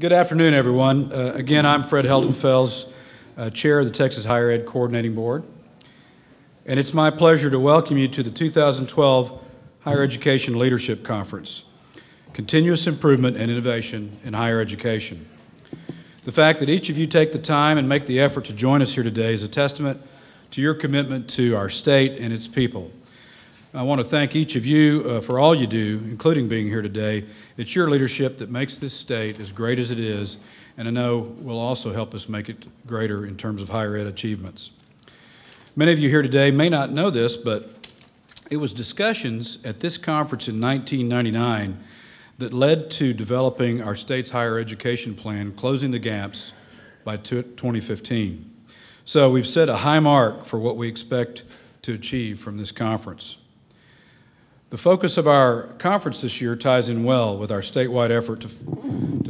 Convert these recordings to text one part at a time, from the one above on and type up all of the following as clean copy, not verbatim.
Good afternoon, everyone. Again, I'm Fred Heldenfels, Chair of the Texas Higher Ed Coordinating Board, and it's my pleasure to welcome you to the 2012 Higher Education Leadership Conference, Continuous Improvement and Innovation in Higher Education. The fact that each of you take the time and make the effort to join us here today is a testament to your commitment to our state and its people. I want to thank each of you for all you do, including being here today. It's your leadership that makes this state as great as it is, and I know will also help us make it greater in terms of higher ed achievements. Many of you here today may not know this, but it was discussions at this conference in 1999 that led to developing our state's higher education plan, Closing the Gaps, by 2015. So we've set a high mark for what we expect to achieve from this conference. The focus of our conference this year ties in well with our statewide effort to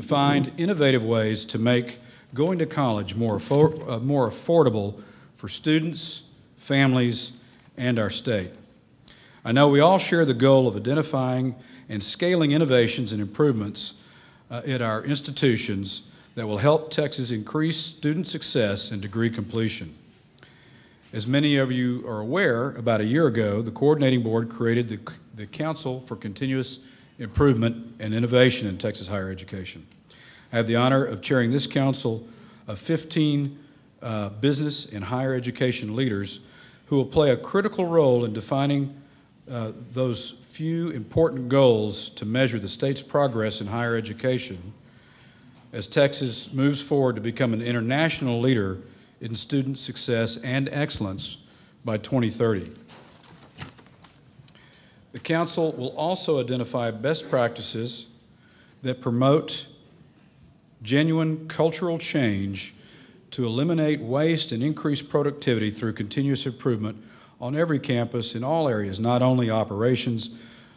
find innovative ways to make going to college more affordable for students, families, and our state. I know we all share the goal of identifying and scaling innovations and improvements at our institutions that will help Texas increase student success and degree completion. As many of you are aware, about a year ago, the Coordinating Board created the Council for Continuous Improvement and Innovation in Texas Higher Education. I have the honor of chairing this council of 15 business and higher education leaders who will play a critical role in defining those few important goals to measure the state's progress in higher education as Texas moves forward to become an international leader in student success and excellence by 2030. The Council will also identify best practices that promote genuine cultural change to eliminate waste and increase productivity through continuous improvement on every campus in all areas, not only operations,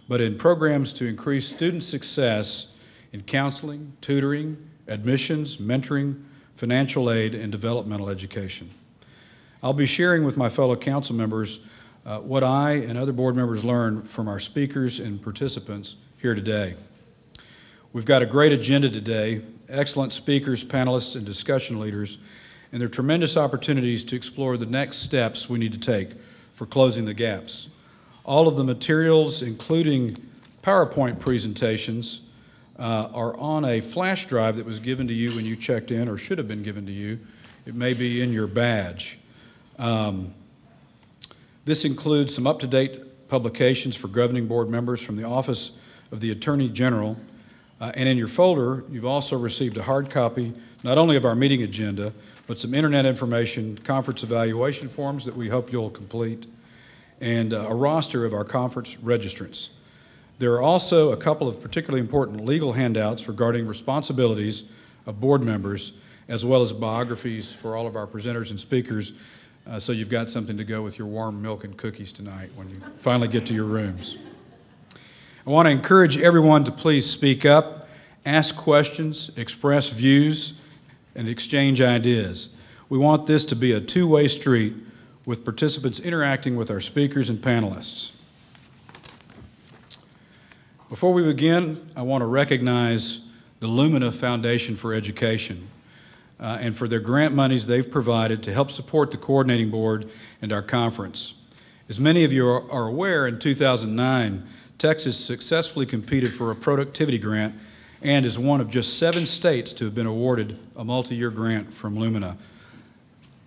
but in programs to increase student success in counseling, tutoring, admissions, mentoring, financial aid, and developmental education. I'll be sharing with my fellow council members what I and other board members learned from our speakers and participants here today. We've got a great agenda today, excellent speakers, panelists, and discussion leaders, and there are tremendous opportunities to explore the next steps we need to take for closing the gaps. All of the materials, including PowerPoint presentations, are on a flash drive that was given to you when you checked in, or should have been given to you. It may be in your badge. This includes some up-to-date publications for governing board members from the Office of the Attorney General. And in your folder, you've also received a hard copy, not only of our meeting agenda, but some internet information, conference evaluation forms that we hope you'll complete, and a roster of our conference registrants. There are also a couple of particularly important legal handouts regarding responsibilities of board members, as well as biographies for all of our presenters and speakers, so you've got something to go with your warm milk and cookies tonight when you finally get to your rooms. I want to encourage everyone to please speak up, ask questions, express views, and exchange ideas. We want this to be a two-way street with participants interacting with our speakers and panelists. Before we begin, I want to recognize the Lumina Foundation for Education and for their grant monies they've provided to help support the Coordinating Board and our conference. As many of you are aware, in 2009, Texas successfully competed for a productivity grant and is one of just 7 states to have been awarded a multi-year grant from Lumina.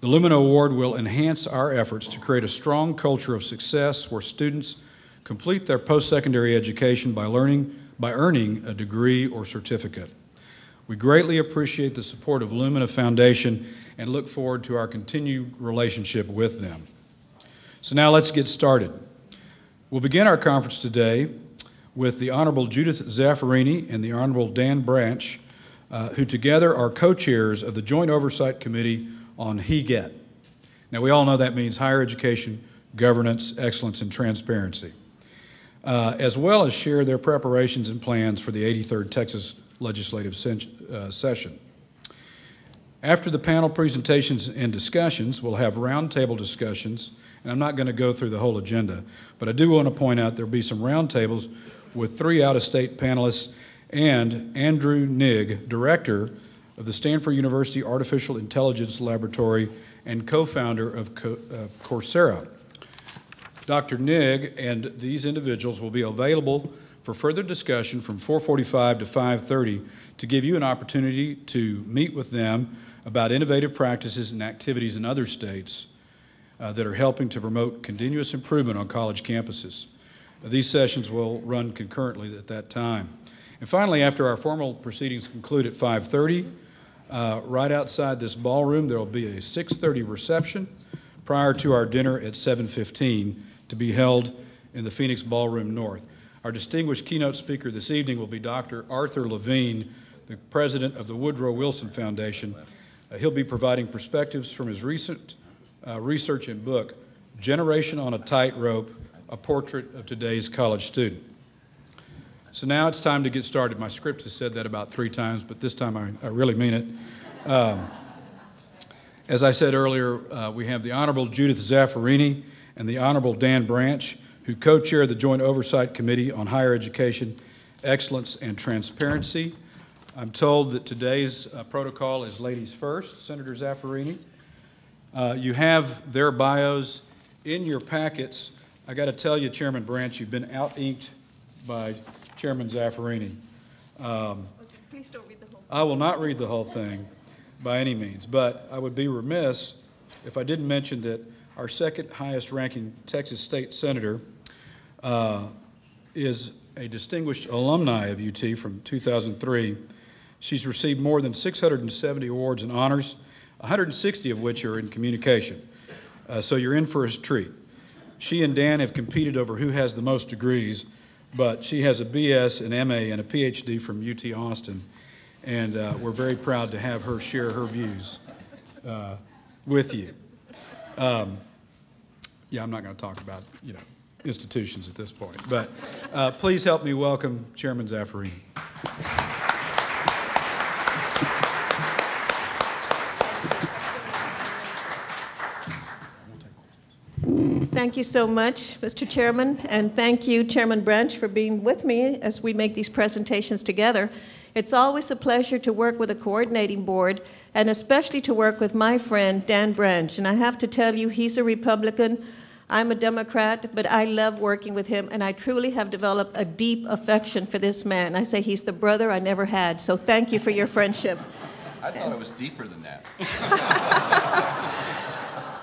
The Lumina Award will enhance our efforts to create a strong culture of success where students complete their post-secondary education by earning a degree or certificate. We greatly appreciate the support of Lumina Foundation and look forward to our continued relationship with them. So now let's get started. We'll begin our conference today with the Honorable Judith Zaffarini and the Honorable Dan Branch, who together are co-chairs of the Joint Oversight Committee on HEGET. Now we all know that means Higher Education, Governance, Excellence, and Transparency. As well as share their preparations and plans for the 83rd Texas Legislative Session. After the panel presentations and discussions, we'll have roundtable discussions, and I'm not going to go through the whole agenda, but I do want to point out there'll be some roundtables with 3 out-of-state panelists and Andrew Nigg, Director of the Stanford University Artificial Intelligence Laboratory and co-founder of Coursera. Dr. Nigg and these individuals will be available for further discussion from 4:45 to 5:30 to give you an opportunity to meet with them about innovative practices and activities in other states that are helping to promote continuous improvement on college campuses. These sessions will run concurrently at that time. And finally, after our formal proceedings conclude at 5:30, right outside this ballroom, there will be a 6:30 reception prior to our dinner at 7:15 to be held in the Phoenix Ballroom North. Our distinguished keynote speaker this evening will be Dr. Arthur Levine, the president of the Woodrow Wilson Foundation. He'll be providing perspectives from his recent research and book, Generation on a Tightrope, A Portrait of Today's College Student. So now it's time to get started. My script has said that about 3 times, but this time I really mean it. As I said earlier, we have the Honorable Judith Zaffarini and the Honorable Dan Branch, who co-chair the Joint Oversight Committee on Higher Education, Excellence, and Transparency. I'm told that today's protocol is ladies first. Senator Zaffarini, you have their bios in your packets. I got to tell you, Chairman Branch, you've been out-inked by Chairman Zaffarini. Please don't read the whole thing. I will not read the whole thing by any means, but I would be remiss if I didn't mention that our second highest ranking Texas State Senator is a distinguished alumni of UT from 2003. She's received more than 670 awards and honors, 160 of which are in communication. So you're in for a treat. She and Dan have competed over who has the most degrees, but she has a BS, an MA, and a PhD from UT Austin, and we're very proud to have her share her views with you. Yeah, I'm not going to talk about, institutions at this point, but please help me welcome Chairman Zaffarini. Thank you so much, Mr. Chairman, and thank you, Chairman Branch, for being with me as we make these presentations together. It's always a pleasure to work with a coordinating board, and especially to work with my friend, Dan Branch. And I have to tell you, he's a Republican, I'm a Democrat, but I love working with him, and I truly have developed a deep affection for this man. I say he's the brother I never had, so thank you for your friendship. I thought it was deeper than that.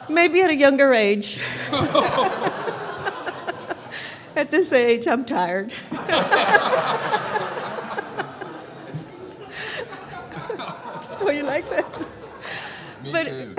Maybe at a younger age. At this age, I'm tired. Well, you like that? Me too.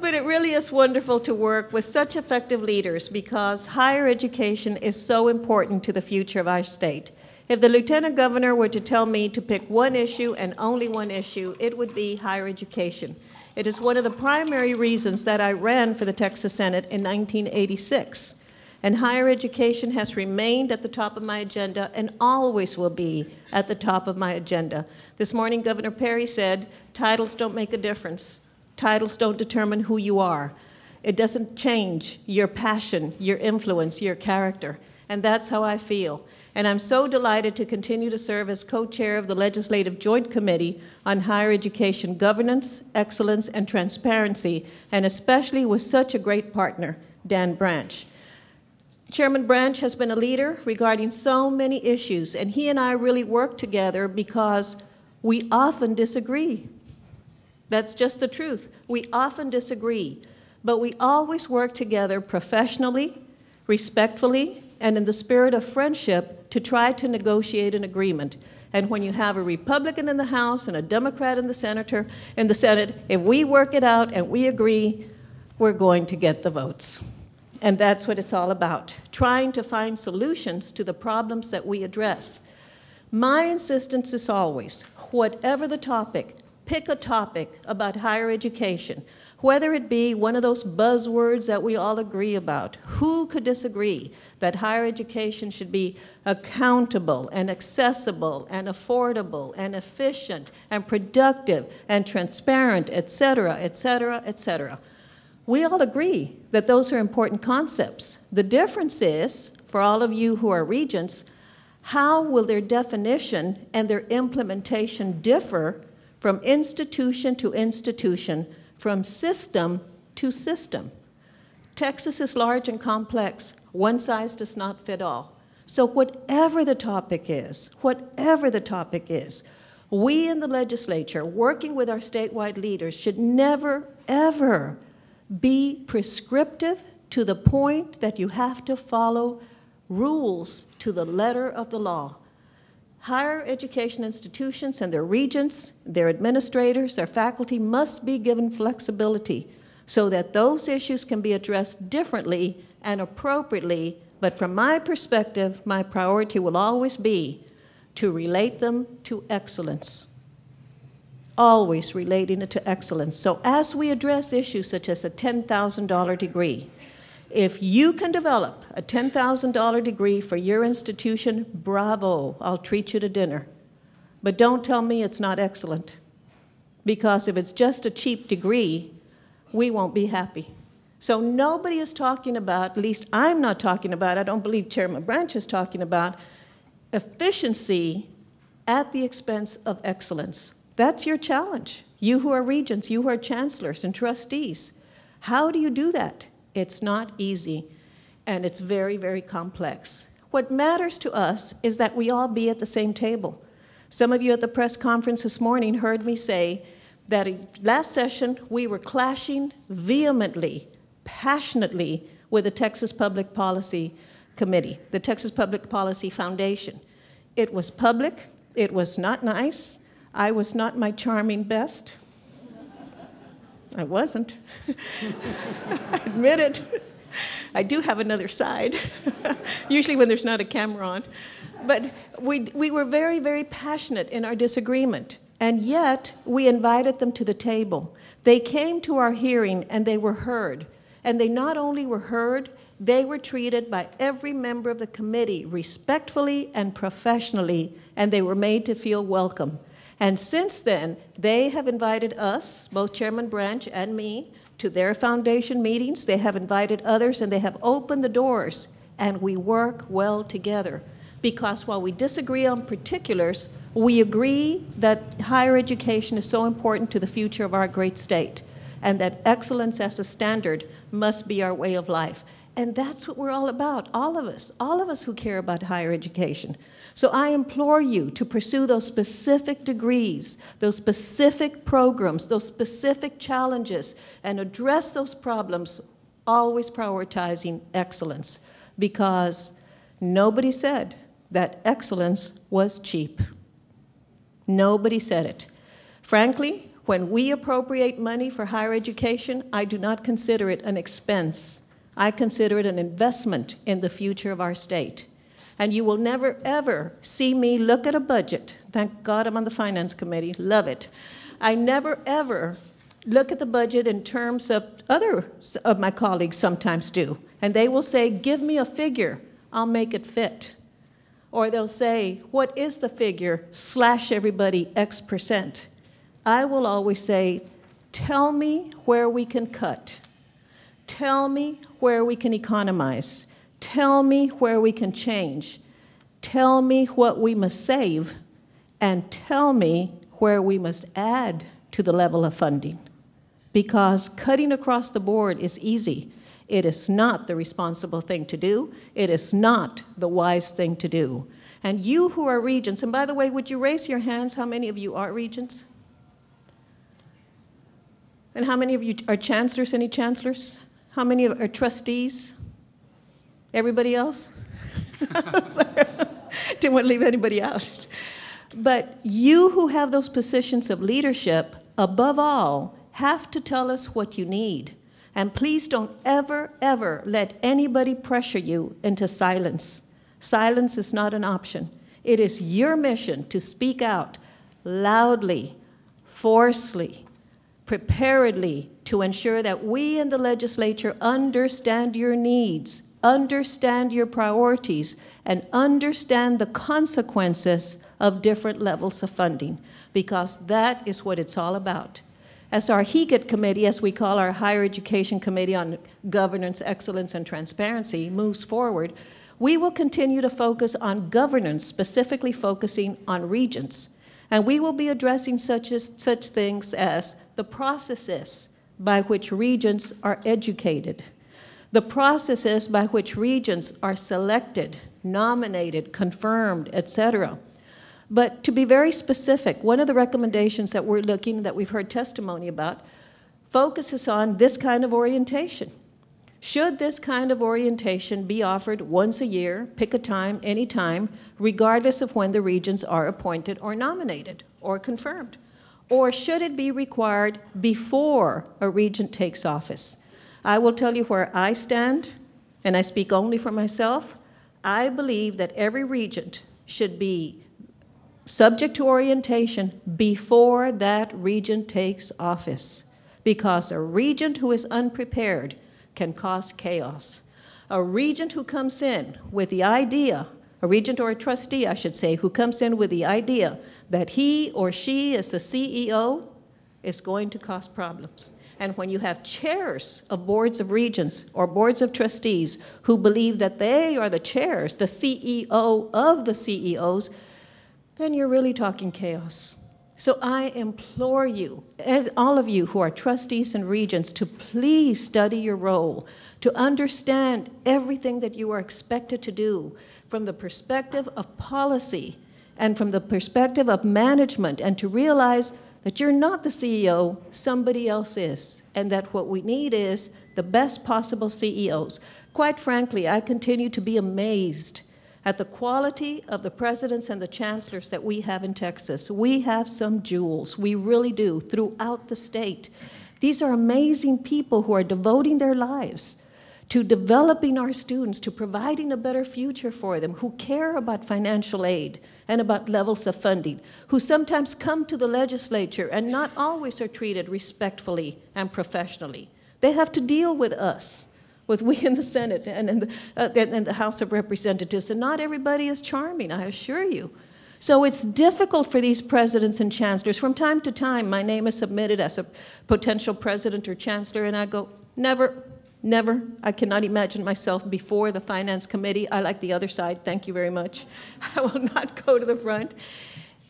But it really is wonderful to work with such effective leaders because higher education is so important to the future of our state. If the Lieutenant Governor were to tell me to pick one issue and only one issue, it would be higher education. It is one of the primary reasons that I ran for the Texas Senate in 1986. And higher education has remained at the top of my agenda and always will be at the top of my agenda. This morning, Governor Perry said, titles don't make a difference. Titles don't determine who you are. It doesn't change your passion, your influence, your character. And that's how I feel. And I'm so delighted to continue to serve as co-chair of the Legislative Joint Committee on Higher Education Governance, Excellence, and Transparency, and especially with such a great partner, Dan Branch. Chairman Branch has been a leader regarding so many issues, and he and I really work together because we often disagree. That's just the truth. We often disagree, but we always work together professionally, respectfully, and in the spirit of friendship to try to negotiate an agreement. And when you have a Republican in the House and a Democrat in the Senate, if we work it out and we agree, we're going to get the votes. And that's what it's all about, trying to find solutions to the problems that we address. My insistence is always, whatever the topic, pick a topic about higher education, whether it be one of those buzzwords that we all agree about. Who could disagree that higher education should be accountable and accessible and affordable and efficient and productive and transparent, et cetera, et cetera, et cetera? We all agree that those are important concepts. The difference is, for all of you who are regents, How will their definition and their implementation differ from institution to institution, from system to system? Texas is large and complex. One size does not fit all. So whatever the topic is, we in the legislature, working with our statewide leaders, should never, ever be prescriptive to the point that you have to follow rules to the letter of the law. Higher education institutions and their regents, their administrators, their faculty must be given flexibility so that those issues can be addressed differently and appropriately. But from my perspective, my priority will always be to relate them to excellence. Always relating it to excellence. So as we address issues such as a $10,000 degree, if you can develop a $10,000 degree for your institution, bravo, I'll treat you to dinner. But don't tell me it's not excellent, because if it's just a cheap degree, we won't be happy. So nobody is talking about, at least I'm not talking about, I don't believe Chairman Branch is talking about, efficiency at the expense of excellence. That's your challenge. You who are regents, you who are chancellors and trustees. How do you do that? It's not easy, and it's very, very complex. What matters to us is that we all be at the same table. Some of you at the press conference this morning heard me say that last session we were clashing vehemently, passionately with the Texas Public Policy Committee, the Texas Public Policy Foundation. It was public, it was not nice, I was not my charming best. I wasn't. I admit it. I do have another side, usually when there's not a camera on. But we were very, very passionate in our disagreement, and yet we invited them to the table. They came to our hearing and they were heard. And they not only were heard, they were treated by every member of the committee respectfully and professionally, and they were made to feel welcome. And since then, they have invited us, both Chairman Branch and me, to their foundation meetings. They have invited others, and they have opened the doors, and we work well together. Because while we disagree on particulars, we agree that higher education is so important to the future of our great state, and that excellence as a standard must be our way of life. And that's what we're all about, all of us who care about higher education. So I implore you to pursue those specific degrees, those specific programs, those specific challenges, and address those problems, always prioritizing excellence, because nobody said that excellence was cheap. Nobody said it. Frankly, when we appropriate money for higher education, I do not consider it an expense. I consider it an investment in the future of our state. And you will never, ever see me look at a budget. Thank God I'm on the Finance Committee, love it. I never, ever look at the budget in terms of others of my colleagues sometimes do. And they will say, give me a figure, I'll make it fit. Or they'll say, what is the figure? Slash everybody X%. I will always say, tell me where we can cut. Tell me where we can economize. Tell me where we can change. Tell me what we must save, and tell me where we must add to the level of funding. Because cutting across the board is easy. It is not the responsible thing to do. It is not the wise thing to do. And you who are regents, and by the way, would you raise your hands? How many of you are regents? And how many of you are chancellors? Any chancellors? How many are trustees? Everybody else? Didn't want to leave anybody out. But you who have those positions of leadership, above all, have to tell us what you need. And please don't ever, ever let anybody pressure you into silence. Silence is not an option. It is your mission to speak out loudly, forcefully, preparedly, to ensure that we in the legislature understand your needs, understand your priorities, and understand the consequences of different levels of funding, because that is what it's all about. As our HEGET committee, as we call our Higher Education Committee on Governance, Excellence, and Transparency, moves forward, We will continue to focus on governance, specifically focusing on regions. And we will be addressing such things as the processes by which regions are educated, the processes by which regions are selected, nominated, confirmed, etc. But to be very specific, one of the recommendations that we've heard testimony about, focuses on this kind of orientation. Should this kind of orientation be offered once a year, pick a time, any time, regardless of when the regions are appointed or nominated or confirmed? Or should it be required before a regent takes office? I will tell you where I stand, and I speak only for myself. I believe that every regent should be subject to orientation before that regent takes office, because a regent who is unprepared can cause chaos. A regent who comes in with the idea, a regent or a trustee, I should say, who comes in with the idea that he or she is the CEO is going to cause problems. And when you have chairs of boards of regents or boards of trustees who believe that they are the chairs, the CEO of the CEOs, then you're really talking chaos. So I implore you, and all of you who are trustees and regents, to please study your role, to understand everything that you are expected to do from the perspective of policy and from the perspective of management, and to realize that you're not the CEO, somebody else is, and that what we need is the best possible CEOs. Quite frankly, I continue to be amazed at the quality of the presidents and the chancellors that we have in Texas. We have some jewels, we really do, throughout the state. These are amazing people who are devoting their lives to developing our students, to providing a better future for them, who care about financial aid and about levels of funding, who sometimes come to the legislature and not always are treated respectfully and professionally. They have to deal with us, with we in the Senate and in the House of Representatives, and not everybody is charming, I assure you. So it's difficult for these presidents and chancellors. From time to time, my name is submitted as a potential president or chancellor, and I go, never, never. I cannot imagine myself before the Finance Committee. I like the other side, thank you very much. I will not go to the front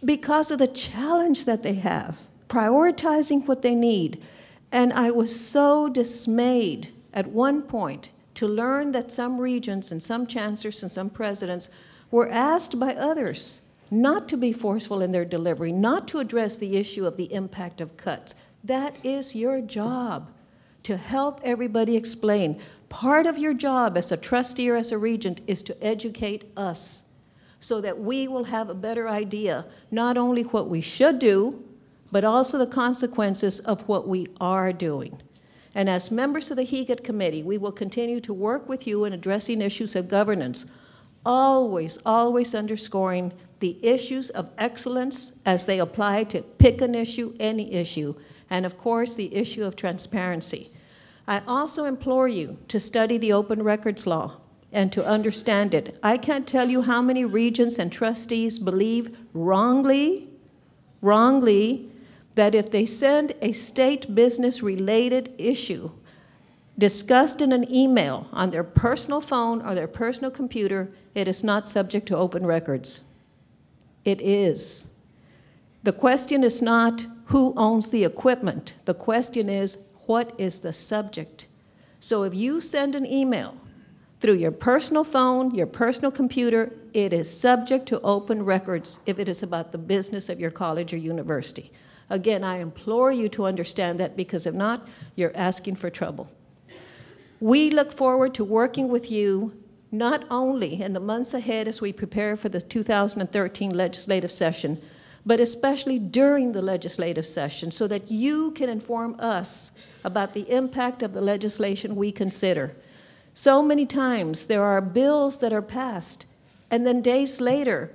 because of the challenge that they have, prioritizing what they need. And I was so dismayed at one point to learn that some regents and some chancellors and some presidents were asked by others not to be forceful in their delivery, not to address the issue of the impact of cuts. That is your job, to help everybody explain. Part of your job as a trustee or as a regent is to educate us so that we will have a better idea, not only what we should do, but also the consequences of what we are doing. And as members of the HEGAT committee, we will continue to work with you in addressing issues of governance, always, always underscoring the issues of excellence as they apply to pick an issue, any issue, and of course the issue of transparency. I also implore you to study the open records law and to understand it. I can't tell you how many regents and trustees believe wrongly, that if they send a state business-related issue discussed in an email on their personal phone or their personal computer, it is not subject to open records. It is. The question is not who owns the equipment. The question is, what is the subject? So if you send an email through your personal phone, your personal computer, it is subject to open records if it is about the business of your college or university. Again, I implore you to understand that, because if not, you're asking for trouble. We look forward to working with you not only in the months ahead as we prepare for the 2013 legislative session, but especially during the legislative session, so that you can inform us about the impact of the legislation we consider. So many times there are bills that are passed, and then days later,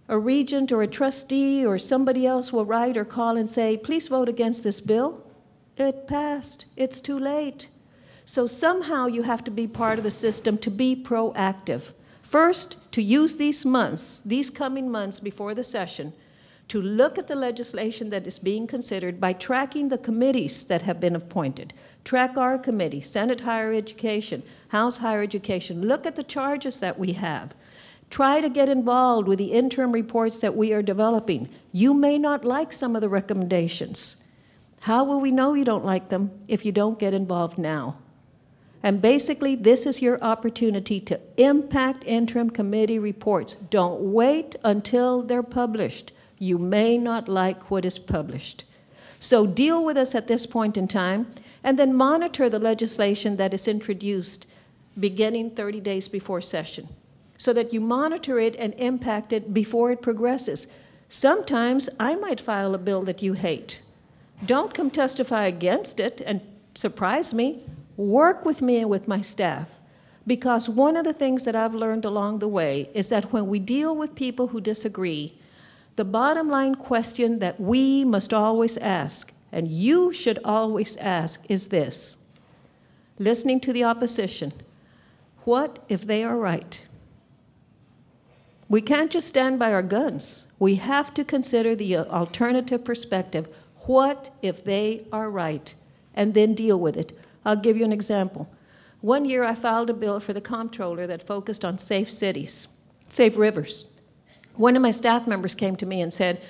a regent or a trustee or somebody else will write or call and say, please vote against this bill. It passed. It's too late. So somehow you have to be part of the system to be proactive. First, to use these months, these coming months before the session, to look at the legislation that is being considered by tracking the committees that have been appointed. Track our committee, Senate Higher Education, House Higher Education. Look at the charges that we have. Try to get involved with the interim reports that we are developing. You may not like some of the recommendations. How will we know you don't like them if you don't get involved now? And basically, this is your opportunity to impact interim committee reports. Don't wait until they're published. You may not like what is published. So deal with us at this point in time, and then monitor the legislation that is introduced beginning 30 days before session, so that you monitor it and impact it before it progresses. Sometimes I might file a bill that you hate. Don't come testify against it and surprise me. Work with me and with my staff, because one of the things that I've learned along the way is that when we deal with people who disagree, the bottom line question that we must always ask, and you should always ask, is this: listening to the opposition, what if they are right? We can't just stand by our guns. We have to consider the alternative perspective. What if they are right? And then deal with it. I'll give you an example. One year I filed a bill for the comptroller that focused on safe cities, safe rivers. One of my staff members came to me and said,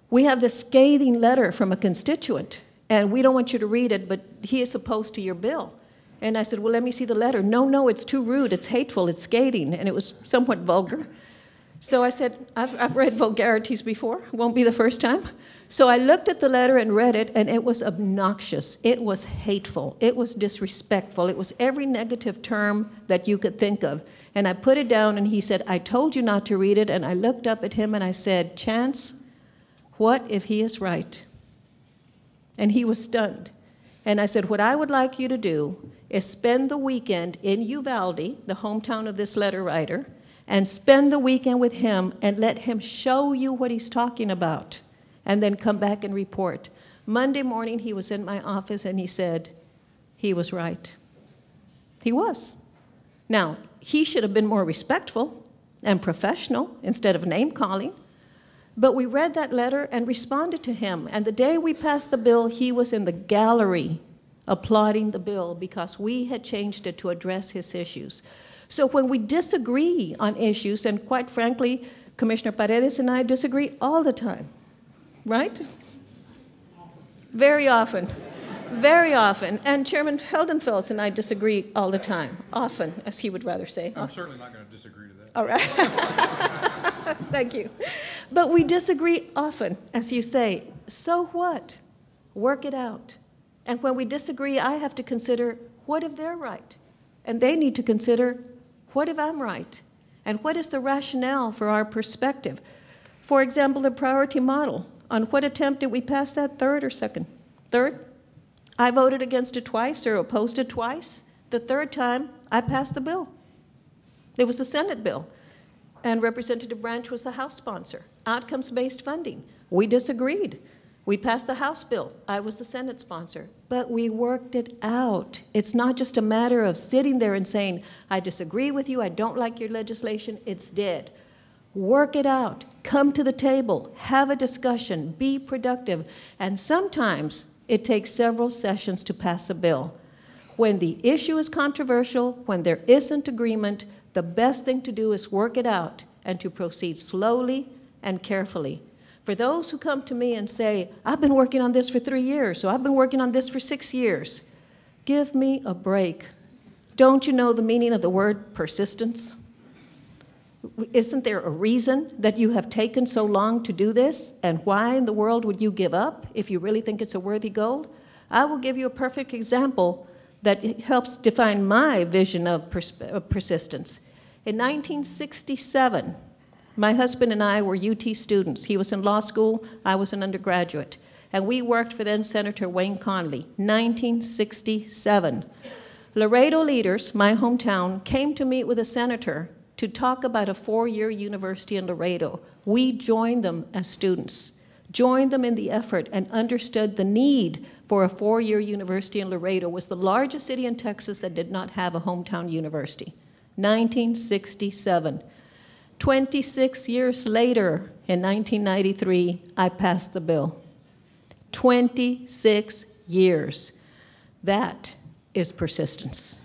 we have this scathing letter from a constituent, and we don't want you to read it, but he is opposed to your bill. And I said, well, let me see the letter. No, it's too rude, it's hateful, it's scathing, and it was somewhat vulgar. So I said, I've read vulgarities before, won't be the first time. So I looked at the letter and read it, and it was obnoxious, it was hateful, it was disrespectful, it was every negative term that you could think of. And I put it down, and he said, I told you not to read it, and I looked up at him and I said, Chance, what if he is right? And he was stunned. And I said, what I would like you to do is spend the weekend in Uvalde, the hometown of this letter writer, and spend the weekend with him and let him show you what he's talking about, and then come back and report. Monday morning, he was in my office, and he said, he was right. He was. Now, he should have been more respectful and professional instead of name-calling, but we read that letter and responded to him, and the day we passed the bill, he was in the gallery applauding the bill because we had changed it to address his issues. So when we disagree on issues, and quite frankly, Commissioner Paredes and I disagree all the time, right? Very often. Very often. And Chairman Heldenfels and I disagree all the time, often, as he would rather say. I'm certainly not going to disagree to that. All right. Thank you. But we disagree often, as you say. So what? Work it out. And when we disagree, I have to consider, what if they're right? And they need to consider, what if I'm right? And what is the rationale for our perspective? For example, the priority model. On what attempt did we pass that? Third or second? Third? I voted against it twice or opposed it twice. The third time, I passed the bill. It was a Senate bill, and Representative Branch was the House sponsor. Outcomes-based funding. We disagreed. We passed the House bill. I was the Senate sponsor. But we worked it out. It's not just a matter of sitting there and saying, I disagree with you, I don't like your legislation, it's dead. Work it out. Come to the table. Have a discussion. Be productive. And sometimes it takes several sessions to pass a bill. When the issue is controversial, when there isn't agreement, the best thing to do is work it out and to proceed slowly and carefully. For those who come to me and say, I've been working on this for 3 years, or I've been working on this for 6 years, give me a break. Don't you know the meaning of the word persistence? Isn't there a reason that you have taken so long to do this? And why in the world would you give up if you really think it's a worthy goal? I will give you a perfect example that helps define my vision of persistence. In 1967, my husband and I were UT students. He was in law school, I was an undergraduate. And we worked for then Senator Wayne Conley, 1967. Laredo leaders, my hometown, came to meet with a senator to talk about a 4-year university in Laredo. We joined them as students, joined them in the effort, and understood the need for a 4-year university in Laredo. Was the largest city in Texas that did not have a hometown university. 1967. 26 years later, in 1993, I passed the bill. 26 years. That is persistence.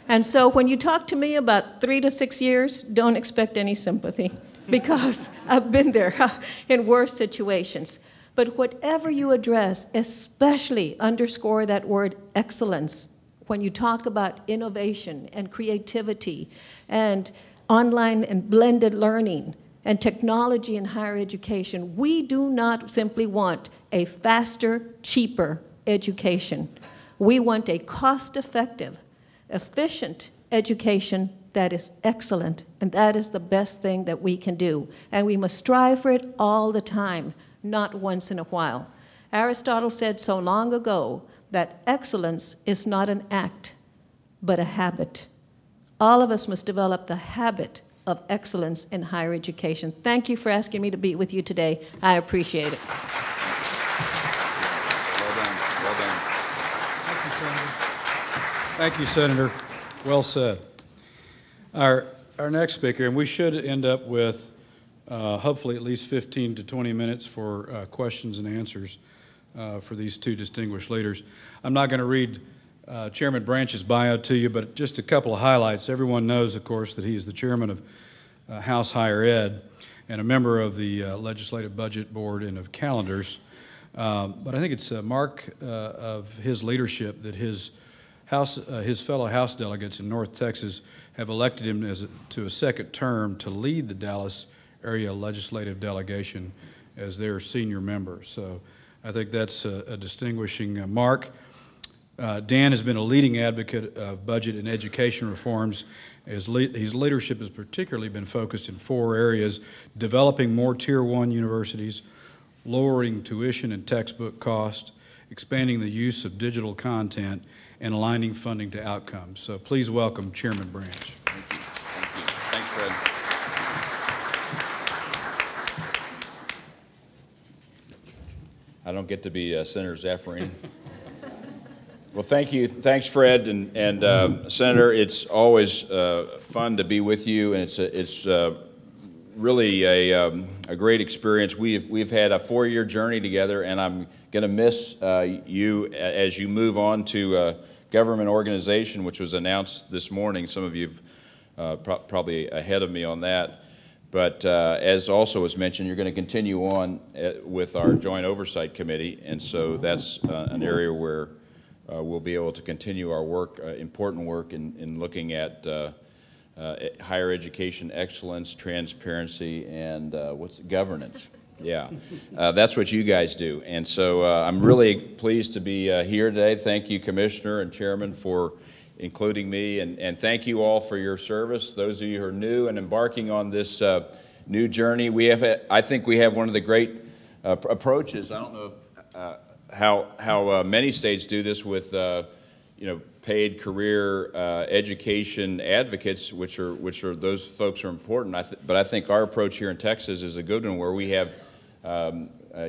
And so when you talk to me about 3 to 6 years, don't expect any sympathy, because I've been there in worse situations. But whatever you address, especially underscore that word excellence. When you talk about innovation and creativity and online and blended learning and technology in higher education, we do not simply want a faster, cheaper education. We want a cost-effective, efficient education that is excellent, and that is the best thing that we can do. And we must strive for it all the time, not once in a while. Aristotle said so long ago that excellence is not an act, but a habit. All of us must develop the habit of excellence in higher education. Thank you for asking me to be with you today. I appreciate it. Well done, well done. Thank you, Senator. Thank you, Senator. Well said. Our next speaker, and we should end up with hopefully at least 15 to 20 minutes for questions and answers for these two distinguished leaders. I'm not going to read Chairman Branch's bio to you, but just a couple of highlights. Everyone knows, of course, that he is the chairman of House Higher Ed and a member of the Legislative Budget Board and of Calendars. But I think it's a mark of his leadership that his fellow House delegates in North Texas have elected him to a second term to lead the Dallas area legislative delegation as their senior member. So I think that's a distinguishing mark. Dan has been a leading advocate of budget and education reforms. His leadership has particularly been focused in 4 areas: developing more Tier 1 universities, lowering tuition and textbook cost, expanding the use of digital content, and aligning funding to outcomes. So please welcome Chairman Branch. Thank you. Thank you. Thanks, Fred. I don't get to be Senator Zaffarine. Well, thank you. Thanks, Fred and Senator. It's always fun to be with you, and it's really a great experience. We've had a 4-year journey together, and I'm going to miss you as you move on to government organization, which was announced this morning. Some of you probably ahead of me on that. But as also was mentioned, you're going to continue on with our Joint Oversight Committee, and so that's an area where we'll be able to continue our work, important work in looking at higher education excellence, transparency, and governance. Yeah, that's what you guys do. And so I'm really pleased to be here today. Thank you, Commissioner and Chairman, for including me, and thank you all for your service. Those of you who are new and embarking on this new journey, I think we have one of the great approaches. I don't know how many states do this with paid career education advocates, which are those folks are important. But I think our approach here in Texas is a good one, where we have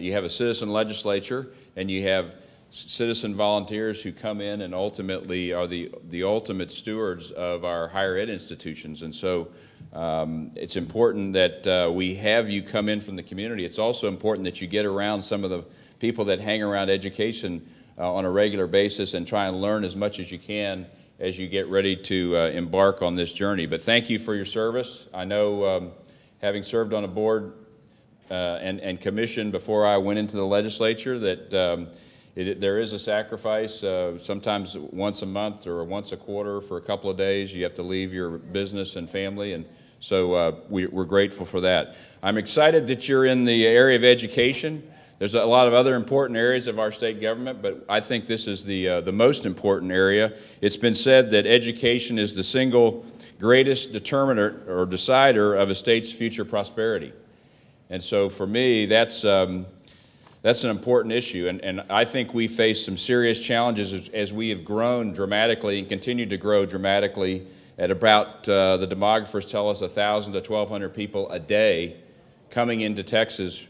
you have a citizen legislature and you have citizen volunteers who come in and ultimately are the ultimate stewards of our higher ed institutions. And so it's important that we have you come in from the community. It's also important that you get around some of the people that hang around education on a regular basis and try and learn as much as you can as you get ready to embark on this journey. But thank you for your service. I know, having served on a board and commission before I went into the legislature, that there is a sacrifice. Sometimes once a month or once a quarter for a couple of days, you have to leave your business and family, and so we're grateful for that. I'm excited that you're in the area of education. There's a lot of other important areas of our state government, but I think this is the most important area. It's been said that education is the single greatest determiner or decider of a state's future prosperity. And so for me, that's an important issue, and I think we face some serious challenges as we have grown dramatically and continue to grow dramatically at about, the demographers tell us, 1,000 to 1,200 people a day coming into Texas.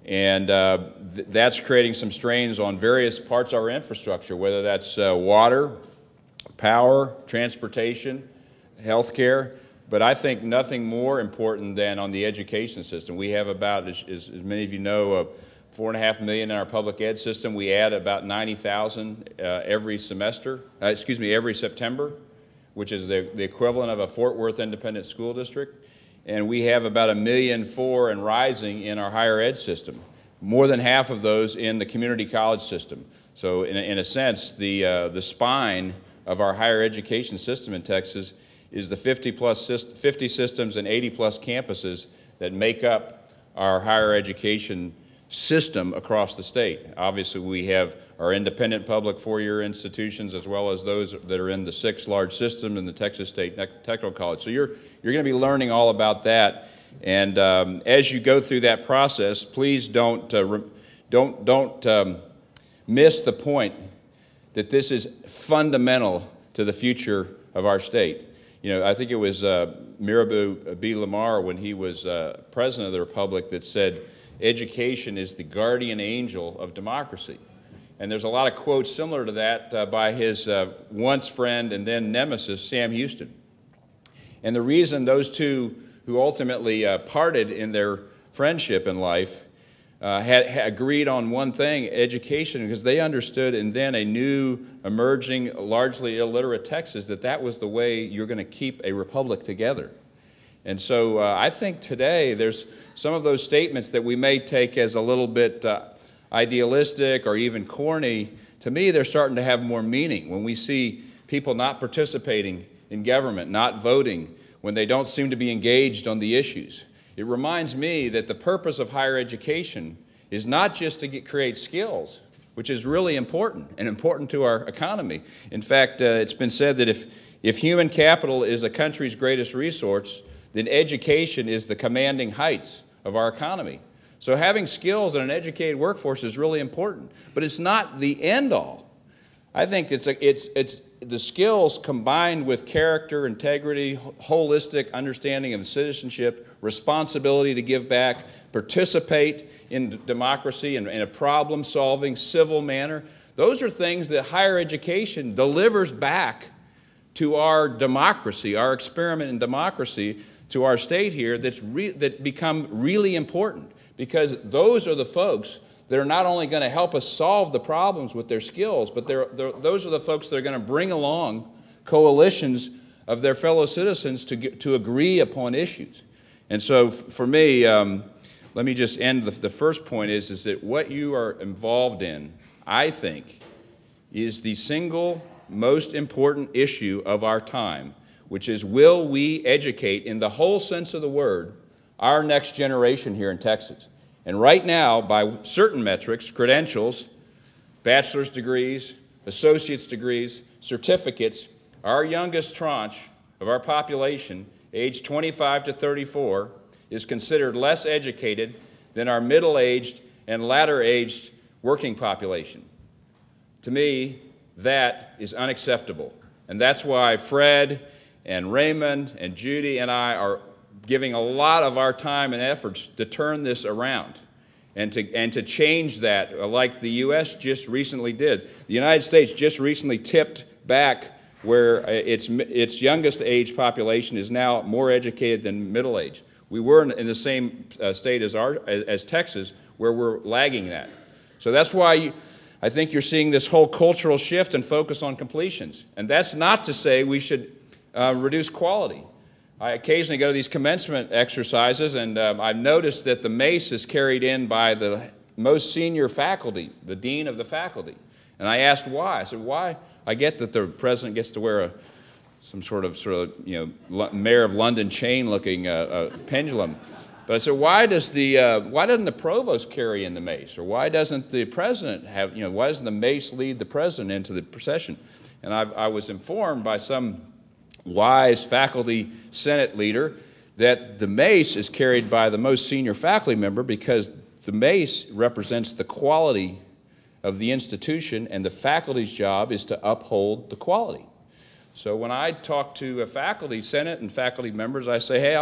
And that's creating some strains on various parts of our infrastructure, whether that's water, power, transportation, healthcare. But I think nothing more important than on the education system. We have about, as many of you know, 4.5 million in our public ed system. We add about 90,000 every every September, which is the equivalent of a Fort Worth Independent School District. And we have about 1.4 million and rising in our higher ed system, more than half of those in the community college system. So in a sense, the spine of our higher education system in Texas is the 50 systems and 80+ campuses that make up our higher education system across the state. Obviously, we have our independent public four-year institutions as well as those that are in the 6 large system in the Texas State Technical College. So you're going to be learning all about that. And as you go through that process, please don't miss the point that this is fundamental to the future of our state. You know, I think it was Mirabeau B. Lamar when he was president of the Republic that said, education is the guardian angel of democracy. And there's a lot of quotes similar to that by his once friend and then nemesis, Sam Houston. And the reason those two who ultimately parted in their friendship in life had agreed on one thing, education, because they understood in then a new, emerging, largely illiterate Texas that was the way you're going to keep a republic together. And so I think today there's some of those statements that we may take as a little bit idealistic or even corny. To me, they're starting to have more meaning when we see people not participating in government, not voting, when they don't seem to be engaged on the issues. It reminds me that the purpose of higher education is not just to create skills, which is really important and important to our economy. In fact, it's been said that if human capital is a country's greatest resource, then education is the commanding heights of our economy. So having skills and an educated workforce is really important, but it's not the end all. I think it's the skills combined with character, integrity, holistic understanding of citizenship, responsibility to give back, participate in democracy in a problem-solving, civil manner. Those are things that higher education delivers back to our democracy, our experiment in democracy, to our state here that become really important, because those are the folks that are not only going to help us solve the problems with their skills, but those are the folks that are going to bring along coalitions of their fellow citizens to agree upon issues. And so for me, let me just end the first point is that what you are involved in, I think, is the single most important issue of our time, which is, will we educate, in the whole sense of the word, our next generation here in Texas? And right now, by certain metrics, credentials, bachelor's degrees, associate's degrees, certificates, our youngest tranche of our population, aged 25 to 34, is considered less educated than our middle-aged and latter-aged working population. To me, that is unacceptable. And that's why Fred and Raymond and Judy and I are giving a lot of our time and efforts to turn this around and to change that, like the U.S. just recently did. The United States just recently tipped back where its youngest age population is now more educated than middle age. We were in the same state as Texas, where we're lagging that. So that's why I think you're seeing this whole cultural shift and focus on completions. And that's not to say we should reduce quality. I occasionally go to these commencement exercises, and I've noticed that the mace is carried in by the most senior faculty, the dean of the faculty. And I asked why. I said, why? I get that the president gets to wear some sort of Mayor of London chain-looking pendulum. But I said, why doesn't the provost carry in the mace? Or why doesn't the president have, why doesn't the mace lead the president into the procession? And I was informed by some wise faculty senate leader that the mace is carried by the most senior faculty member because the mace represents the quality of the institution, and the faculty's job is to uphold the quality. So when I talk to a faculty senate and faculty members, I say, hey,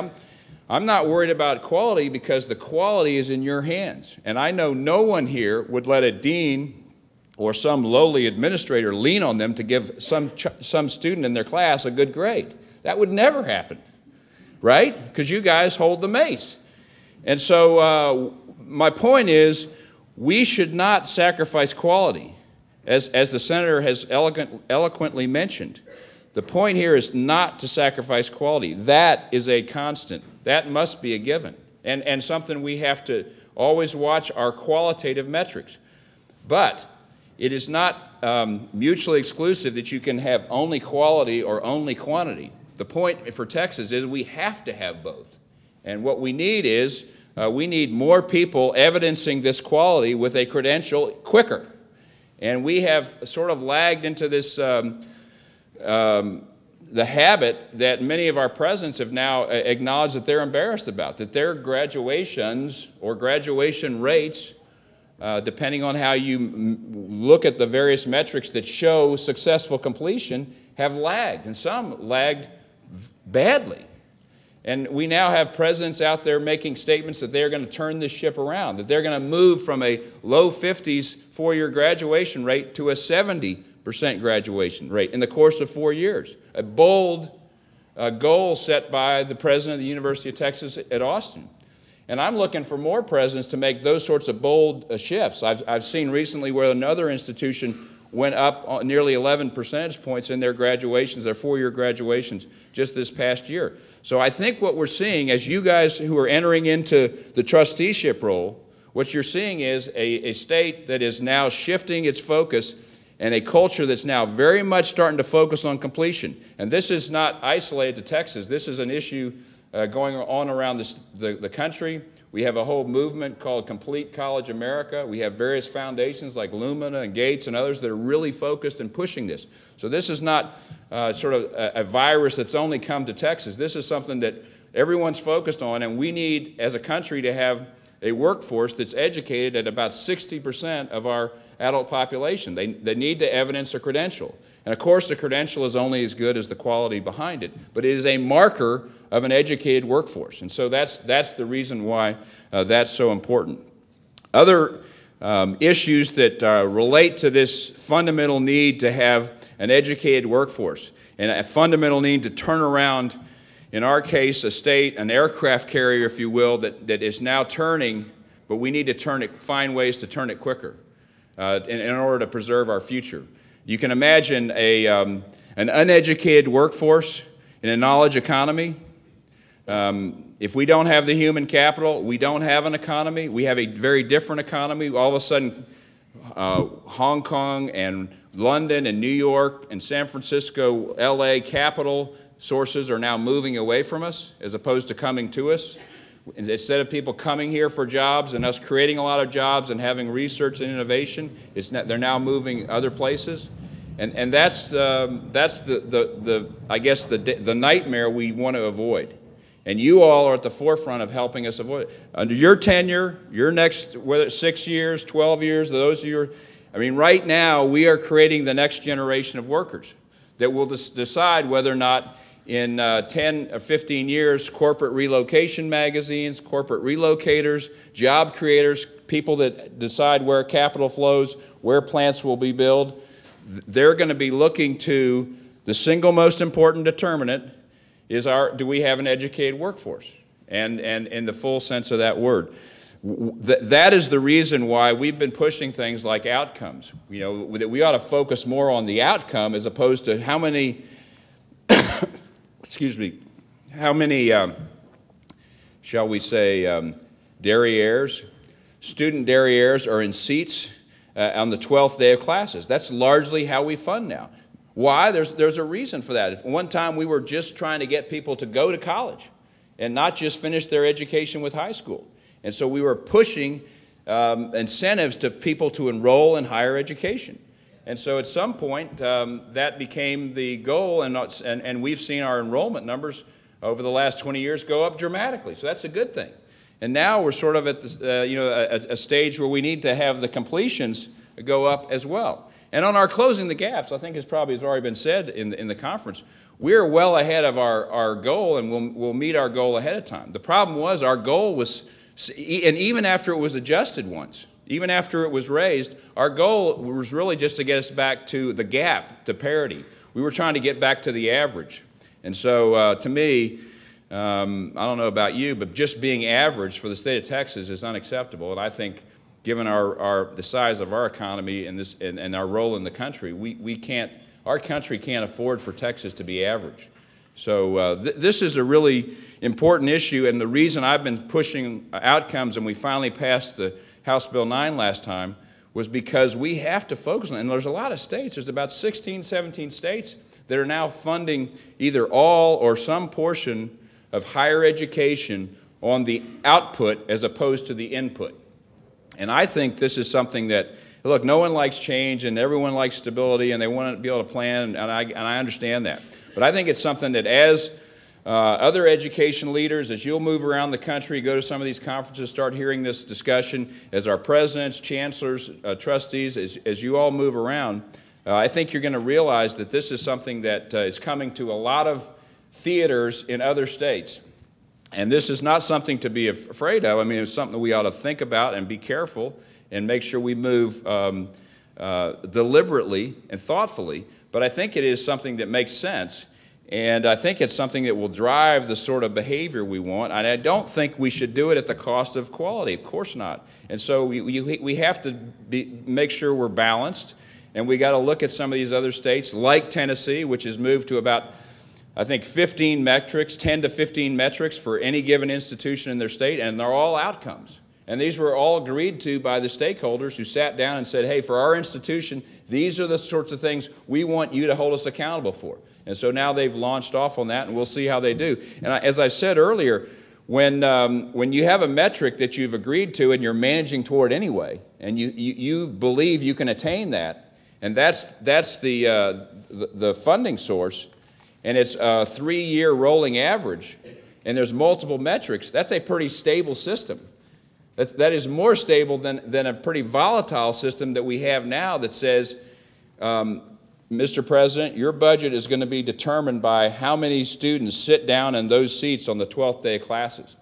I'm not worried about quality because the quality is in your hands. And I know no one here would let a dean or some lowly administrator lean on them to give some student in their class a good grade. That would never happen. right? Because you guys hold the mace. And so my point is, we should not sacrifice quality. As the senator has eloquently mentioned, the point here is not to sacrifice quality. That is a constant. That must be a given, and something we have to always watch our qualitative metrics. But it is not mutually exclusive that you can have only quality or only quantity. The point for Texas is we have to have both. And what we need is we need more people evidencing this quality with a credential quicker. And we have sort of lagged into this, the habit that many of our presidents have now acknowledged that they're embarrassed about, that their graduations or graduation rates, depending on how you look at the various metrics that show successful completion, have lagged, and some lagged badly. And we now have presidents out there making statements that they're going to turn this ship around, that they're going to move from a low 50s four-year graduation rate to a 70% graduation rate in the course of 4 years. A bold goal set by the president of the University of Texas at Austin. And I'm looking for more presidents to make those sorts of bold shifts. I've seen recently where another institution went up nearly 11 percentage points in their graduations, their four-year graduations, just this past year. So I think what we're seeing, as you guys who are entering into the trusteeship role, what you're seeing is a state that is now shifting its focus and a culture that's now very much starting to focus on completion. And this is not isolated to Texas. This is an issue going on around the country. We have a whole movement called Complete College America. We have various foundations like Lumina and Gates and others that are really focused and pushing this. So this is not sort of a virus that's only come to Texas. This is something that everyone's focused on, and we need, as a country, to have a workforce that's educated at about 60% of our adult population. They need to evidence a credential. And of course, the credential is only as good as the quality behind it, but it is a marker of an educated workforce. And so that's the reason why that's so important. Other issues that relate to this fundamental need to have an educated workforce and a fundamental need to turn around, in our case, a state, an aircraft carrier, if you will, that is now turning, but we need to find ways to turn it quicker in order to preserve our future. You can imagine an uneducated workforce in a knowledge economy. If we don't have the human capital, we don't have an economy. We have a very different economy. All of a sudden, Hong Kong and London and New York and San Francisco, LA capital sources are now moving away from us as opposed to coming to us. Instead of people coming here for jobs and us creating a lot of jobs and having research and innovation, they're now moving other places. And that's I guess the nightmare we want to avoid. And you all are at the forefront of helping us avoid it. Under your tenure, your next, whether it's 6 years, 12 years, those of you, I mean, right now we are creating the next generation of workers that will decide whether or not in 10 or 15 years, corporate relocation magazines, corporate relocators, job creators, people that decide where capital flows, where plants will be built, they're going to be looking to the single most important determinant is do we have an educated workforce? And in the full sense of that word. That is the reason why we've been pushing things like outcomes. You know, that we ought to focus more on the outcome as opposed to how many, excuse me, how many, shall we say, derrieres, student derrieres are in seats on the 12th day of classes. That's largely how we fund now. Why? There's a reason for that. At one time, we were just trying to get people to go to college and not just finish their education with high school. And so we were pushing incentives to people to enroll in higher education. And so at some point, that became the goal, and we've seen our enrollment numbers over the last 20 years go up dramatically. So that's a good thing. And now we're sort of at this, a stage where we need to have the completions go up as well. And on our closing the gaps, I think as probably has already been said in the conference, we're well ahead of our goal, and we'll meet our goal ahead of time. The problem was our goal was, and even after it was adjusted once, even after it was raised, our goal was really just to get us back to the gap, to parity. We were trying to get back to the average. And so to me, I don't know about you, but just being average for the state of Texas is unacceptable. And I think, given the size of our economy and our role in the country, our country can't afford for Texas to be average. So this is a really important issue, and the reason I've been pushing outcomes, and we finally passed the House Bill 9 last time, was because we have to focus on it. And there's a lot of states, there's about 16, 17 states that are now funding either all or some portion of higher education on the output as opposed to the input. And I think this is something that, look, no one likes change and everyone likes stability and they want to be able to plan, and I understand that. But I think it's something that as other education leaders, as you'll move around the country, go to some of these conferences, start hearing this discussion, as our presidents, chancellors, trustees, as you all move around, I think you're going to realize that this is something that is coming to a lot of theaters in other states. And this is not something to be afraid of. I mean, it's something that we ought to think about and be careful and make sure we move deliberately and thoughtfully. But I think it is something that makes sense, and I think it's something that will drive the sort of behavior we want. And I don't think we should do it at the cost of quality. Of course not. And so we have to make sure we're balanced, and we got to look at some of these other states, like Tennessee, which has moved to about, I think, 15 metrics, 10 to 15 metrics for any given institution in their state, and they're all outcomes. And these were all agreed to by the stakeholders who sat down and said, hey, for our institution, these are the sorts of things we want you to hold us accountable for. And so now they've launched off on that, and we'll see how they do. And as I said earlier, when you have a metric that you've agreed to and you're managing toward anyway, and you believe you can attain that, and that's the funding source, and it's a 3-year rolling average, and there's multiple metrics, that's a pretty stable system. That is more stable than a pretty volatile system that we have now that says, Mr. President, your budget is going to be determined by how many students sit down in those seats on the 12th day of classes.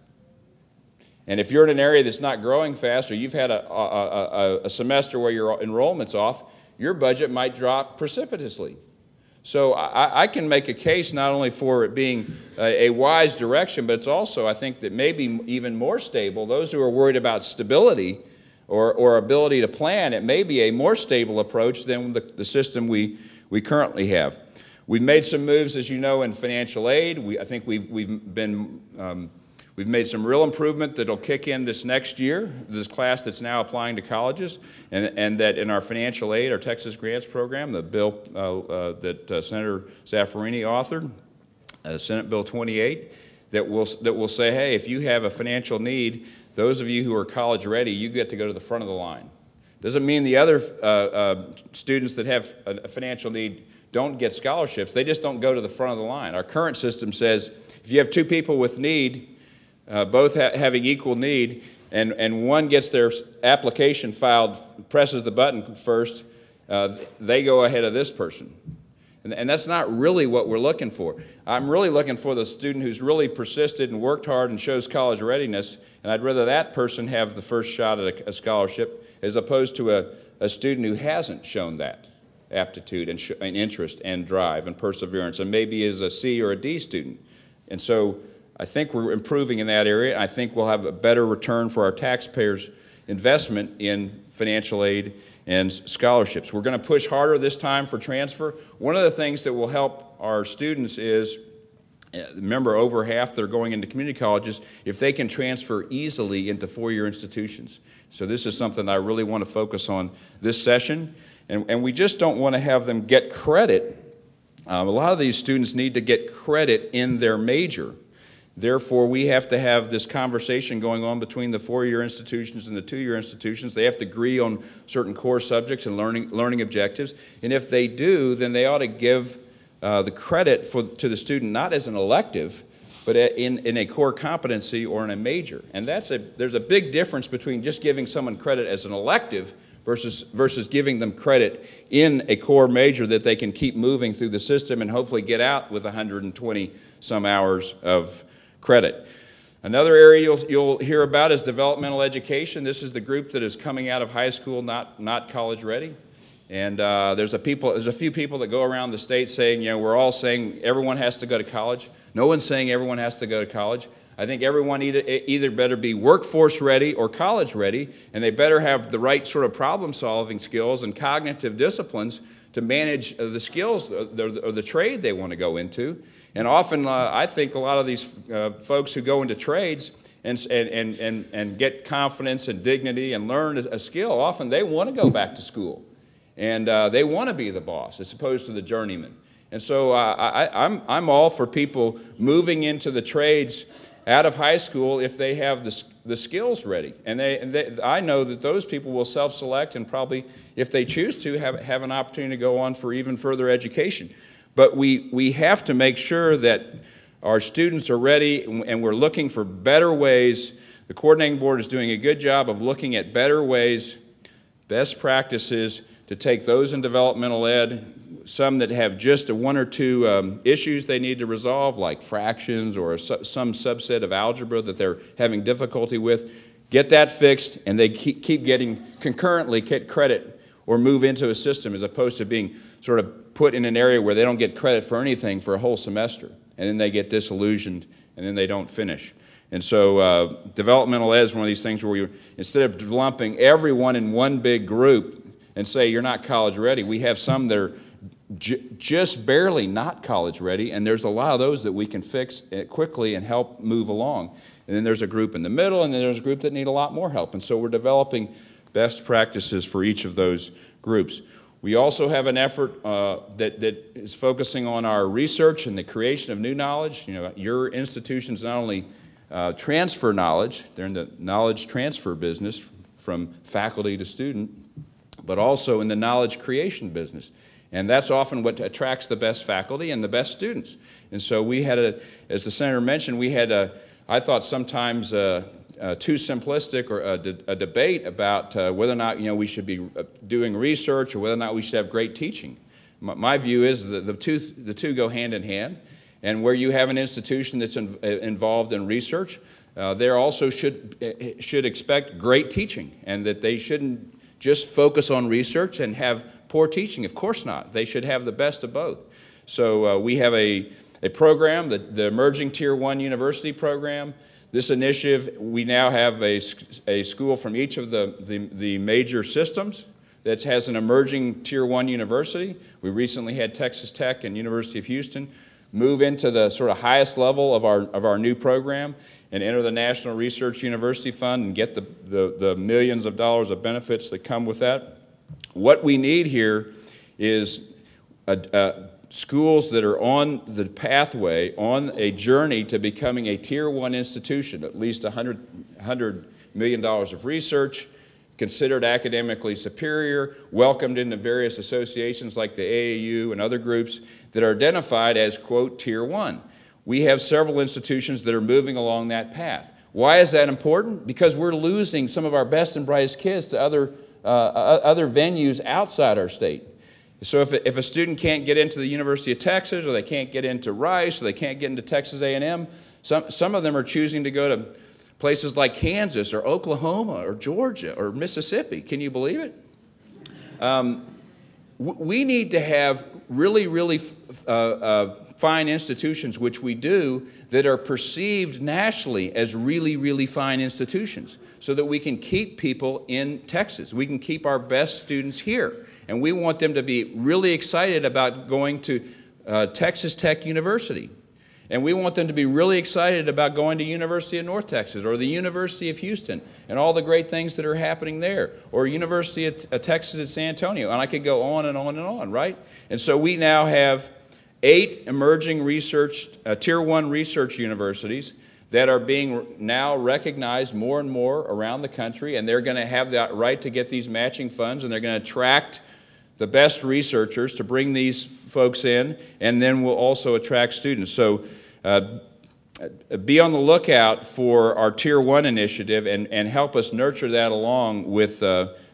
And if you're in an area that's not growing fast, or you've had a semester where your enrollment's off, your budget might drop precipitously. So I can make a case not only for it being a wise direction, but it's also, I think, that maybe even more stable. Those who are worried about stability or ability to plan, it may be a more stable approach than the system we currently have. We've made some moves, as you know, in financial aid. I think we've made some real improvement that'll kick in this next year, this class that's now applying to colleges, and that in our financial aid, our Texas Grants Program, the bill that Senator Zaffirini authored, Senate Bill 28, that will say, hey, if you have a financial need, those of you who are college ready, you get to go to the front of the line. Doesn't mean the other students that have a financial need don't get scholarships. They just don't go to the front of the line. Our current system says if you have 2 people with need, both having equal need, and one gets their application filed, presses the button first, they go ahead of this person. And that's not really what we're looking for. I'm really looking for the student who's really persisted and worked hard and shows college readiness, and I'd rather that person have the first shot at a scholarship as opposed to a student who hasn't shown that aptitude and interest and drive and perseverance, and maybe is a C or a D student. And so I think we're improving in that area. I think we'll have a better return for our taxpayers' investment in financial aid and scholarships. We're going to push harder this time for transfer. One of the things that will help our students is, remember, over half that are going into community colleges, if they can transfer easily into 4-year institutions. So this is something I really want to focus on this session. And we just don't want to have them get credit. A lot of these students need to get credit in their major. Therefore, we have to have this conversation going on between the 4-year institutions and the 2-year institutions. They have to agree on certain core subjects and learning objectives. And if they do, then they ought to give the credit to the student not as an elective, but in a core competency or in a major. And there's a big difference between just giving someone credit as an elective versus giving them credit in a core major that they can keep moving through the system and hopefully get out with 120 some hours of credit. Another area you'll hear about is developmental education. This is the group that is coming out of high school not college ready. And there's a few people that go around the state saying, you know, we're all saying everyone has to go to college. No one's saying everyone has to go to college. I think everyone either better be workforce ready or college ready, and they better have the right sort of problem-solving skills and cognitive disciplines to manage the skills or the trade they want to go into. And often, I think a lot of these folks who go into trades and get confidence and dignity and learn a skill, often they want to go back to school. And they want to be the boss as opposed to the journeyman. And so I'm all for people moving into the trades out of high school if they have the skills ready. And I know that those people will self-select and probably, if they choose to, have an opportunity to go on for even further education. But we have to make sure that our students are ready, and we're looking for better ways. The coordinating board is doing a good job of looking at better ways, best practices to take those in developmental ed, some that have just one or two issues they need to resolve, like fractions or some subset of algebra that they're having difficulty with, get that fixed, and they keep getting concurrently get credit or move into a system as opposed to being sort of put in an area where they don't get credit for anything for a whole semester, and then they get disillusioned, and then they don't finish. And so developmental ed is one of these things where instead of lumping everyone in one big group and say you're not college ready, we have some that are just barely not college ready, and there's a lot of those that we can fix quickly and help move along. And then there's a group in the middle, and then there's a group that need a lot more help. And so we're developing best practices for each of those groups. We also have an effort that is focusing on our research and the creation of new knowledge. You know, your institutions not only transfer knowledge, they're in the knowledge transfer business from faculty to student, but also in the knowledge creation business. And that's often what attracts the best faculty and the best students. And so we had as the Senator mentioned, we had I thought sometimes too simplistic or a debate about whether or not, you know, we should be doing research or whether or not we should have great teaching. My view is that the two go hand in hand. And where you have an institution that's involved in research, they also should expect great teaching, and that they shouldn't just focus on research and have poor teaching. Of course not. They should have the best of both. So we have a program, the Emerging Tier 1 University Program. This initiative, we now have a school from each of the major systems that has an emerging Tier 1 university. We recently had Texas Tech and University of Houston move into the sort of highest level of our new program and enter the National Research University Fund and get the millions of dollars of benefits that come with that. What we need here is schools that are on the pathway, on a journey to becoming a Tier 1 institution, at least $100 million of research, considered academically superior, welcomed into various associations like the AAU and other groups that are identified as, quote, Tier 1. We have several institutions that are moving along that path. Why is that important? Because we're losing some of our best and brightest kids to other venues outside our state. So if a student can't get into the University of Texas, or they can't get into Rice, or they can't get into Texas A&M, some of them are choosing to go to places like Kansas or Oklahoma or Georgia or Mississippi. Can you believe it? We need to have really fine institutions, which we do, that are perceived nationally as really fine institutions, so that we can keep people in Texas. We can keep our best students here. And we want them to be really excited about going to Texas Tech University. And we want them to be really excited about going to University of North Texas or the University of Houston and all the great things that are happening there, or University of Texas at San Antonio, and I could go on and on and on, right? And so we now have 8 emerging research, Tier 1 research universities that are being now recognized more and more around the country, and they're going to have that right to get these matching funds, and they're going to attract the best researchers to bring these folks in, and then we'll also attract students. So be on the lookout for our Tier 1 initiative and help us nurture that along with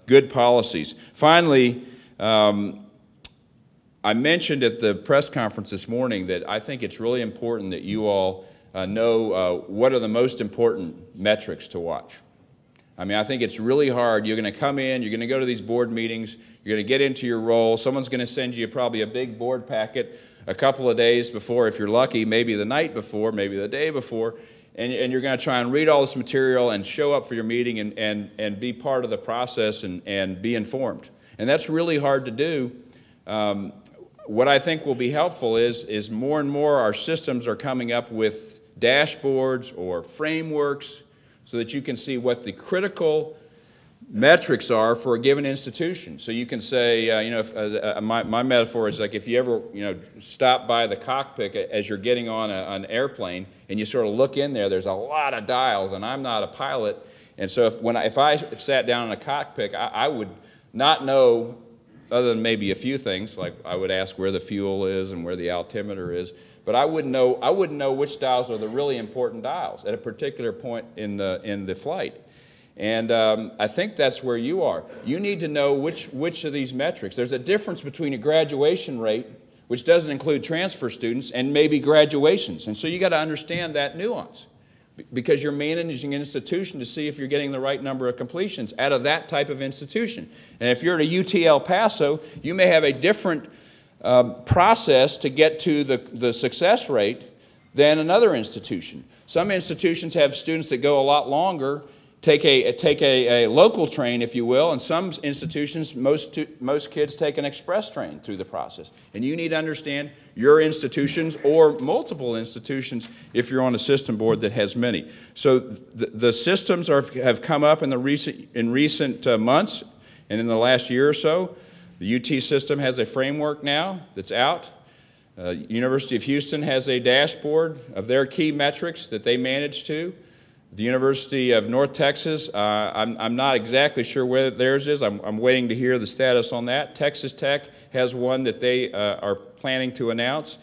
good policies. Finally, I mentioned at the press conference this morning that I think it's really important that you all know what are the most important metrics to watch. I mean, I think it's really hard. You're going to come in, you're going to go to these board meetings, you're going to get into your role. Someone's going to send you probably a big board packet a couple of days before, if you're lucky, maybe the night before, maybe the day before, and you're going to try and read all this material and show up for your meeting and be part of the process and be informed. And that's really hard to do. What I think will be helpful is more and more our systems are coming up with dashboards or frameworks so that you can see what the critical metrics are for a given institution. So you can say, my metaphor is like if you ever, stop by the cockpit as you're getting on an airplane and you sort of look in there, there's a lot of dials, and I'm not a pilot. And so if I sat down in a cockpit, I would not know, other than maybe a few things, like I would ask where the fuel is and where the altimeter is, but I wouldn't know which dials are the really important dials at a particular point in the flight. And I think that's where you are. You need to know which of these metrics. There's a difference between a graduation rate, which doesn't include transfer students, and maybe graduations. And so you got to understand that nuance, because you're managing an institution to see if you're getting the right number of completions out of that type of institution. And if you're at a UT El Paso, you may have a different process to get to the success rate than another institution. Some institutions have students that go a lot longer, take a local train, if you will, and some institutions, most kids take an express train through the process. And you need to understand your institutions or multiple institutions if you're on a system board that has many. So the systems have come up in recent months and in the last year or so. The UT system has a framework now that's out. University of Houston has a dashboard of their key metrics that they manage to. The University of North Texas, I'm not exactly sure where theirs is. I'm waiting to hear the status on that. Texas Tech has one that they are planning to announce.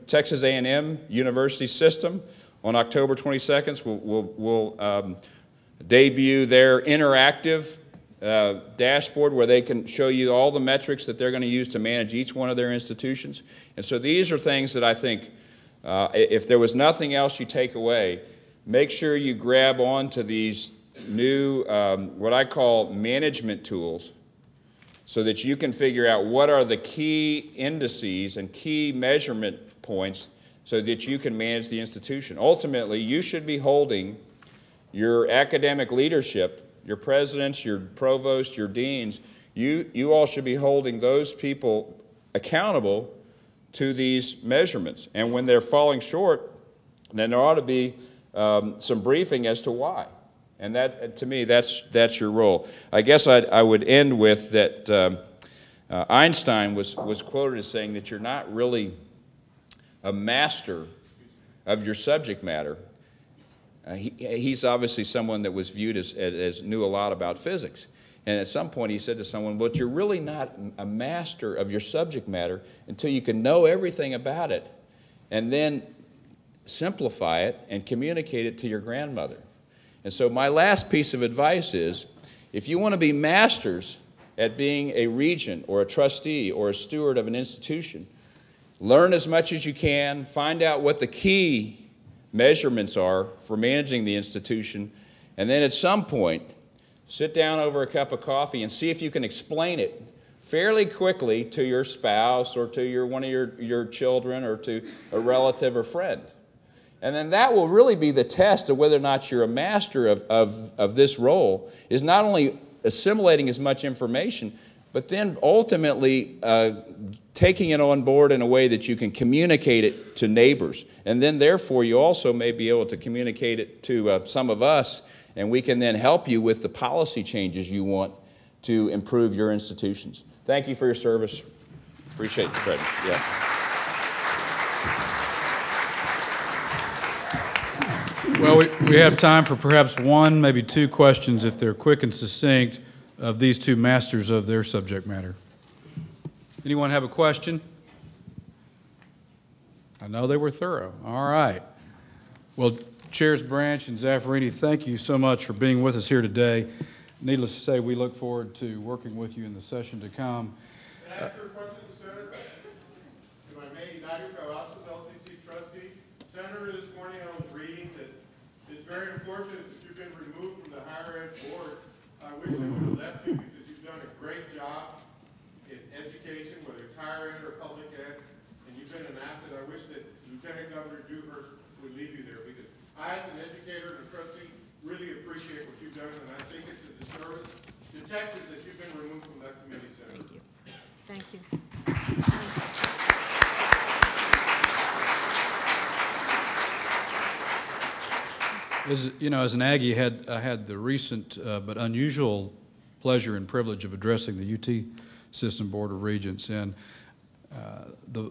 Texas A&M University System on October 22nd will debut their interactive dashboard where they can show you all the metrics that they're going to use to manage each one of their institutions. And so these are things that I think, if there was nothing else you take away, make sure you grab onto these new, what I call management tools, so that you can figure out what are the key indices and key measurement points so that you can manage the institution. Ultimately, you should be holding your academic leadership, your presidents, your provosts, your deans, you all should be holding those people accountable to these measurements. And when they're falling short, then there ought to be some briefing as to why. And that, to me, that's your role. I guess I would end with that Einstein was quoted as saying that you're not really a master of your subject matter. He's obviously someone that was viewed as knew a lot about physics. And at some point he said to someone, but you're really not a master of your subject matter until you can know everything about it and then simplify it and communicate it to your grandmother. And so my last piece of advice is, if you want to be masters at being a regent or a trustee or a steward of an institution, learn as much as you can, find out what the key measurements are for managing the institution, and then at some point, sit down over a cup of coffee and see if you can explain it fairly quickly to your spouse or to one of your children or to a relative or friend. And then that will really be the test of whether or not you're a master of this role, is not only assimilating as much information, but then ultimately taking it on board in a way that you can communicate it to neighbors. And then therefore you also may be able to communicate it to some of us, and we can then help you with the policy changes you want to improve your institutions. Thank you for your service. Appreciate it, Fred. Yeah. Well, we have time for perhaps one, maybe two questions, if they're quick and succinct, of these two masters of their subject matter. Anyone have a question? I know they were thorough. All right. Well, Chairs Branch and Zaffarini, thank you so much for being with us here today. Needless to say, we look forward to working with you in the session to come. Can I ask you a question, Senator? If I may, Nadia Cavazos, LCC trustee. Senator, this morning I was reading that very unfortunate that you've been removed from the higher ed board. I wish they would have left you because you've done a great job in education, whether it's higher ed or public ed, and you've been an asset. I wish that Lieutenant Governor Dewhurst would leave you there because I, as an educator and a trustee, really appreciate what you've done, and I think it's a disservice to Texas that you've been removed from that committee, Senator. Thank you. As you know, as an Aggie, I had the recent but unusual pleasure and privilege of addressing the UT System Board of Regents, and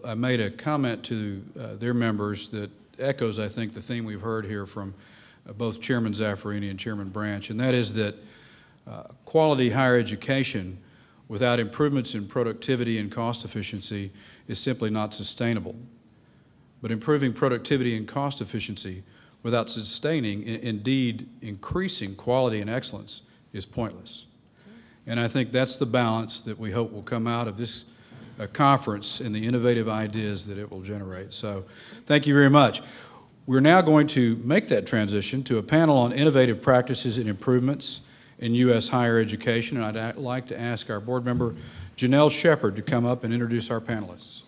I made a comment to their members that echoes, I think, the theme we've heard here from both Chairman Zaffarini and Chairman Branch, and that is that quality higher education without improvements in productivity and cost efficiency is simply not sustainable. But improving productivity and cost efficiency without sustaining, indeed increasing quality and excellence is pointless. And I think that's the balance that we hope will come out of this conference and the innovative ideas that it will generate. So thank you very much. We're now going to make that transition to a panel on innovative practices and improvements in U.S. higher education, and I'd like to ask our board member, Janelle Shepard, to come up and introduce our panelists.